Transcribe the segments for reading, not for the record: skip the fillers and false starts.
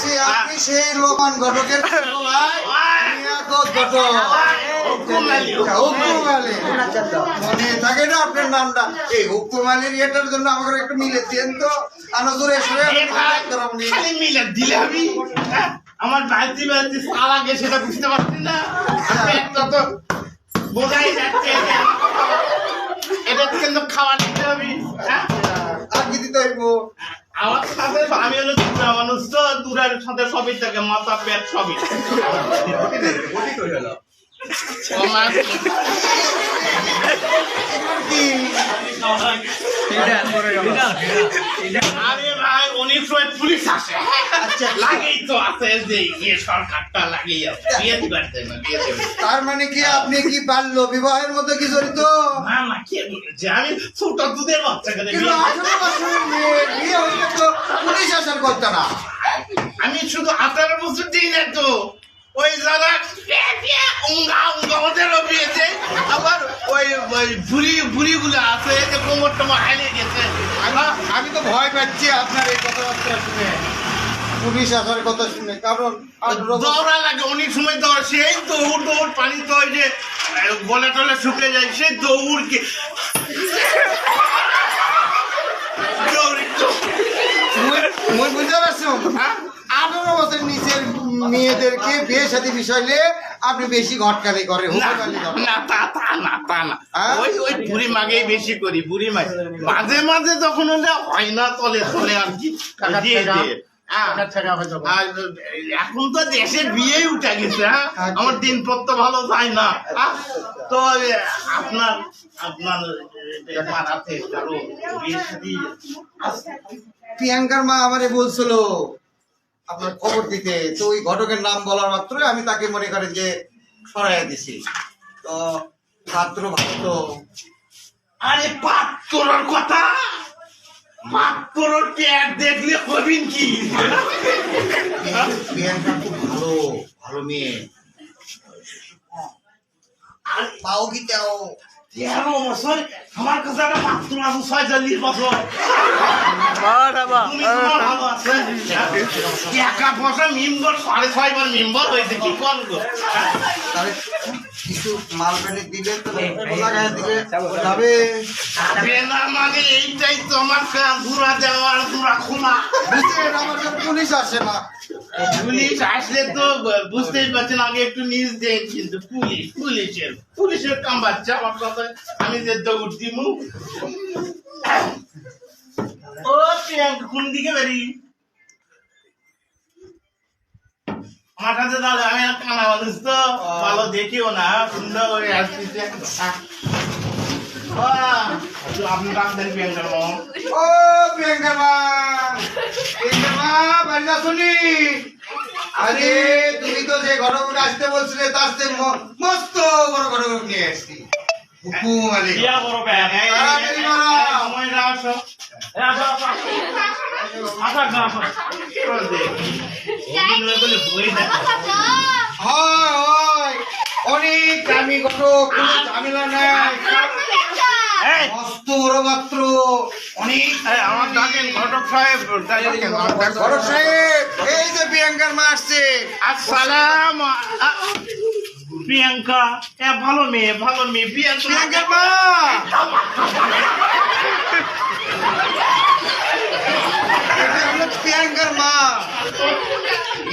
পারছি আপনি সেই লোমান ঘটকের মনে থাকে না আপনার নামটা? এই হুকুম আলীর ইয়েটার জন্য আমাকে একটু মিলে দেন তো। মিলে দিলে আমি আমার বাড়তি বাড়তি সাল আগে সেটা বুঝতে পারছি না। একটা তো বোঝাই যাচ্ছে এটা কিন্তু খাওয়া দিতে হবে। আর কি দিতে হইব? আমার সাথে আমি হলো দুরা মানুষ তো, দুরার সাথে সবই থাকে, মাথা পেট সবই। আরে ভাই অনেক সময় পুলিশ আসে, লাগেই তো আছে যে সরকারটা লাগিয়ে আছে, বিয়ে দিবার জন্য। তার মানে কি আপনি কি বাল্য বিবাহের মধ্যে কি জড়িত? না না, কে বলেছে? আমি ছোট দুধের বাচ্চাকে বিয়ে হইলে তো পুলিশ আসার কথা না। আমি শুধু 18 বছর দিই না তো, ওই যারা ওদেরও বিয়েছে, আবার ওই বুড়ি গুলো আছে যে কোমর টোমর হারিয়ে গেছে। আমি তো ভয় পাচ্ছি আপনার এই কথাবার্তা শুনে, পুলিশ আসার কথা শুনে। কারণ দৌড়া লাগে অনেক সময়, দৌড় সেই দৌড় পানি তো ওই যে গলা টলে শুকিয়ে যায়, সেই দৌড় কে বুঝতে পারছো? 18 বছর নিচের মেয়েদেরকে বিয়ে সাথী বিষয় নিয়ে আপনি বেশি ঘটকালি করে। না তা না, ওই বুড়ি মাগেই বেশি করি। বুড়ি মাঝে মাঝে যখন হয় না তলে আর কি দিয়ে দিয়ে। এখন তো দেশে বিয়ে উঠে গেছে। আমার দিনপত্র ভালো যায় না। তো আপনার প্রিয়াঙ্কার মা আমারে বলছিল আপনার খবর দিতে, তো ওই ঘটকের নাম বলার মাত্রই আমি তাকে মনে করেন যে সরাইয়া দিছি। তো পাত্র ভাবতো, আরে পাত্রর কথা, পাত্রর ট্যাগ দেখলে হবেন কি? প্রিয়াঙ্কা খুব ভালো মেয়ে। আর পাও কি তাও 13 বছর আমার কাছে একটা পাত্র আছে, 46 বছর। টাকা পয়সা মেম্বার 6.5 বার মেম্বার হয়েছে, কি করবো? কিছু মাল পেলে দিলে তো লাগাই দিলে যাবে না। মানে এইটাই তো আমার দূরা দেওয়ার দূরা খোলা। আমার পুলিশ আসে না। পুলিশ আসলে তো বুঝতেই পারছেন, আগে একটু নিজ দেন। কিন্তু পুলিশের কাম বাচ্চা আমার কথা, আমি যে দৌড় দিব। ও প্রিয়াঙ্কা কোন দিকে বেরি? আমার কাছে তাহলে আমি কানা মানুষ তো, ভালো দেখিও না, সুন্দর করে আসতেছে। আপনি ডাক্তার প্রিয়াঙ্কার মা? ও প্রিয়াঙ্কার মা, বাড়িতে শুনি। আরে তুমি তো যে ঘটক আসতে বলছিলে তার চেয়ে মস্ত বড় ঘটক নিয়ে আসছি। হুকুম আলী অনেক দামি ঘটক, কোনো ঝামেলা নাই, মস্ত বড় মাত্র অনেক। আমার ডাকেন ঘটক সাহেব। ঘটক সাহেব, এই যে প্রিয়াঙ্কার মা আসছে। আসসালাম। প্রিয়াঙ্কা ভালো মেয়ে প্রিয়াঙ্কার মা। প্রিয়াঙ্কার মা,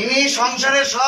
ইনি সংসারের সব